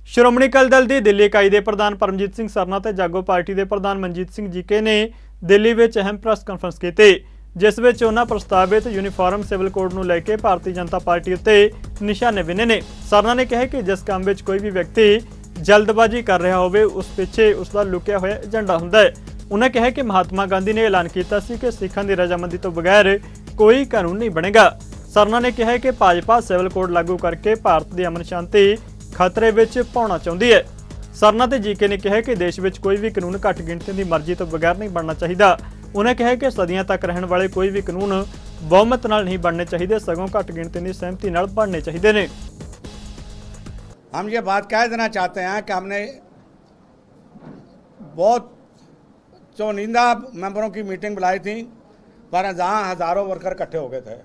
ਸ਼੍ਰੋਮਣੀ ਅਕਾਲੀ ਦਲ ਦੀ ਦਿੱਲੀ ਇਕਾਈ ਦੇ ਪ੍ਰਧਾਨ ਪਰਮਜੀਤ ਸਿੰਘ ਸਰਨਾ ਤੇ ਜਾਗੋ ਪਾਰਟੀ ਦੇ ਪ੍ਰਧਾਨ ਮਨਜੀਤ ਸਿੰਘ ਜੀਕੇ ਨੇ ਦਿੱਲੀ ਵਿੱਚ ਅਹਿਮ ਪ੍ਰੈਸ ਕਾਨਫਰੰਸ ਕੀਤੀ, ਜਿਸ ਵਿੱਚ ਉਹਨਾਂ ਪ੍ਰਸਤਾਵਿਤ ਯੂਨੀਫਾਰਮ ਸਿਵਲ ਕੋਡ ਨੂੰ ਲੈ ਕੇ ਭਾਰਤੀ ਜਨਤਾ ਪਾਰਟੀ ਉੱਤੇ ਨਿਸ਼ਾਨੇ ਬਿੰਨੇ ਨੇ। ਸਰਨਾ ਨੇ ਕਿਹਾ ਕਿ ਜਿਸ ਕੰਮ ਵਿੱਚ ਕੋਈ ਵੀ ਵਿਅਕਤੀ ਜਲਦਬਾਜ਼ੀ ਕਰ ਰਿਹਾ ਹੋਵੇ ਉਸ ਪਿੱਛੇ ਉਸ ਦਾ ਲੁਕਿਆ ਹੋਇਆ ਏਜੰਡਾ ਹੁੰਦਾ ਹੈ। ਉਹਨਾਂ ਕਿਹਾ ਕਿ ਮਹਾਤਮਾ ਗਾਂਧੀ ਨੇ ਐਲਾਨ ਕੀਤਾ ਸੀ ਕਿ ਸਿੱਖਾਂ ਦੀ ਰਜ਼ਾਮੰਦੀ ਤੋਂ ਬਗੈਰ ਕੋਈ ਕਾਨੂੰਨ ਨਹੀਂ ਬਣੇਗਾ। ਸਰਨਾ ਨੇ ਕਿਹਾ ਕਿ ਭਾਜਪਾ ਸਿਵਲ ਕੋਡ ਲਾਗੂ ਕਰਕੇ ਭਾਰਤ ਦੀ ਅਮਨ ਸ਼ਾਂਤੀ खतरे विच पाउणा चाहुंदी है। सरना ते जीके ने कहा कि देश विच कोई भी कानून घट गिणती की मर्जी तो बगैर नहीं बनना चाहिए। उन्हें कहा कि सदियां तक रहने वाले कोई भी कानून बहुमत नाल नहीं बनने चाहिए, सगों घट गिणती की सहमति नाल बनने चाहिए ने। हम ये बात कह देना चाहते हैं कि हमने बहुत चुनिंदा मेंबरों की मीटिंग बुलाई थी, पर जहाँ हज़ारों वर्कर इकट्ठे हो गए थे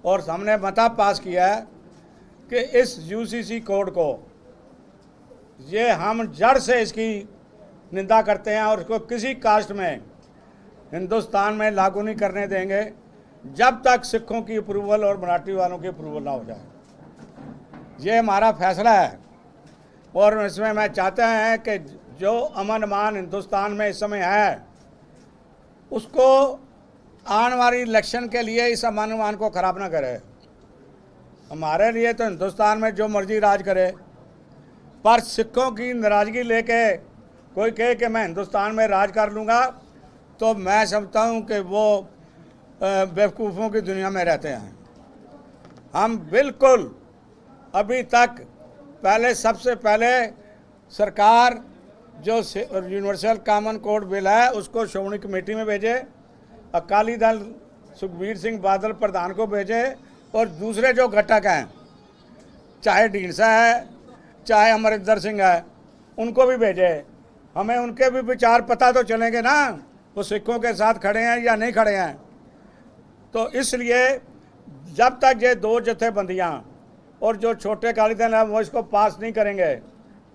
और हमने मता पास किया है कि इस यूसीसी कोड को ये हम जड़ से इसकी निंदा करते हैं और इसको किसी कास्ट में हिंदुस्तान में लागू नहीं करने देंगे जब तक सिखों की अप्रूवल और मराठी वालों की अप्रूवल ना हो जाए। ये हमारा फैसला है और इसमें मैं चाहते हैं कि जो अमन मान हिंदुस्तान में इस समय है उसको आने वाली इलेक्शन के लिए इस अमन मान को ख़राब ना करे। हमारे लिए तो हिंदुस्तान में जो मर्जी राज करे, पर सिखों की नाराज़गी लेके कोई कहे कि मैं हिंदुस्तान में राज कर लूँगा तो मैं समझता हूँ कि वो बेवकूफ़ों की दुनिया में रहते हैं। हम बिल्कुल अभी तक सबसे पहले सरकार जो यूनिवर्सल कॉमन कोड बिल है उसको श्रोमणी कमेटी में भेजे, अकाली दल सुखबीर सिंह बादल प्रधान को भेजे और दूसरे जो घटक हैं चाहे ढींडसा है चाहे अमरिंदर सिंह है उनको भी भेजे। हमें उनके भी विचार पता तो चलेंगे ना, वो सिखों के साथ खड़े हैं या नहीं खड़े हैं। तो इसलिए जब तक ये दो जथेबंदियाँ और जो छोटे अकाली दल हैं वो इसको पास नहीं करेंगे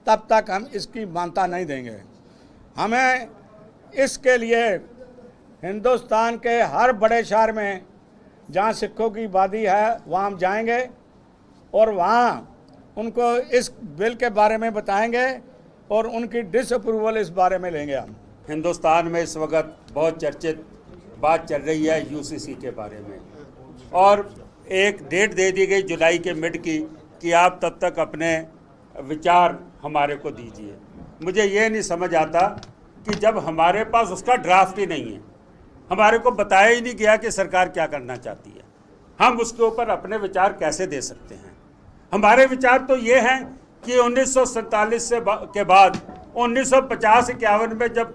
तब तक हम इसकी मान्यता नहीं देंगे। हमें इसके लिए हिंदुस्तान के हर बड़े शहर में जहाँ सिखों की आबादी है वहाँ हम जाएंगे और वहाँ उनको इस बिल के बारे में बताएंगे और उनकी डिसअप्रूवल इस बारे में लेंगे। हम हिंदुस्तान में इस वक्त बहुत चर्चित बात चल रही है यूसीसी के बारे में और एक डेट दे दी गई जुलाई के मिड की कि आप तब तक अपने विचार हमारे को दीजिए। मुझे ये नहीं समझ आता कि जब हमारे पास उसका ड्राफ्ट ही नहीं है, हमारे को बताया ही नहीं गया कि सरकार क्या करना चाहती है, हम उसके ऊपर अपने विचार कैसे दे सकते हैं। हमारे विचार तो ये हैं कि 1947 के बाद 1950-51 में जब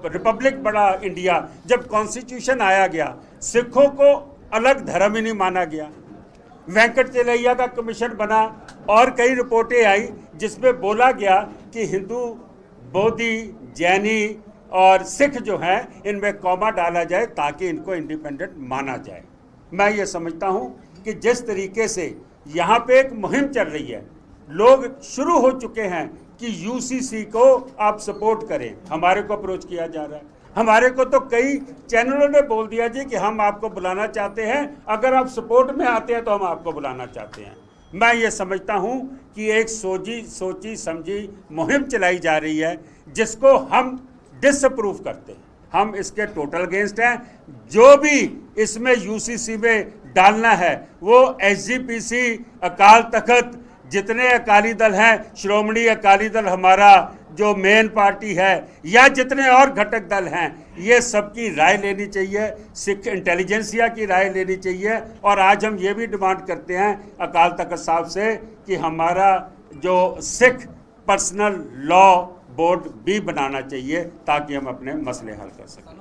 रिपब्लिक बना इंडिया, जब कॉन्स्टिट्यूशन आया गया, सिखों को अलग धर्म ही नहीं माना गया। वेंकट चलैया का कमीशन बना और कई रिपोर्टें आई जिसमें बोला गया कि हिंदू, बौद्धि, जैनी और सिख जो हैं इनमें कॉमा डाला जाए ताकि इनको इंडिपेंडेंट माना जाए। मैं ये समझता हूँ कि जिस तरीके से यहाँ पे एक मुहिम चल रही है, लोग शुरू हो चुके हैं कि यूसीसी को आप सपोर्ट करें, हमारे को अप्रोच किया जा रहा है। हमारे को तो कई चैनलों ने बोल दिया जी कि हम आपको बुलाना चाहते हैं, अगर आप सपोर्ट में आते हैं तो हम आपको बुलाना चाहते हैं। मैं ये समझता हूँ कि एक सोची समझी मुहिम चलाई जा रही है जिसको हम डिसअप्रूव करते हैं। हम इसके टोटल अगेंस्ट हैं। जो भी इसमें यूसीसी में डालना है वो एसजीपीसी, अकाल तख्त, जितने अकाली दल हैं, श्रोमणी अकाली दल हमारा जो मेन पार्टी है या जितने और घटक दल हैं, ये सबकी राय लेनी चाहिए, सिख इंटेलिजेंसिया की राय लेनी चाहिए। और आज हम ये भी डिमांड करते हैं अकाल तख्त साहब से कि हमारा जो सिख पर्सनल लॉ बोर्ड भी बनाना चाहिए ताकि हम अपने मसले हल कर सकें।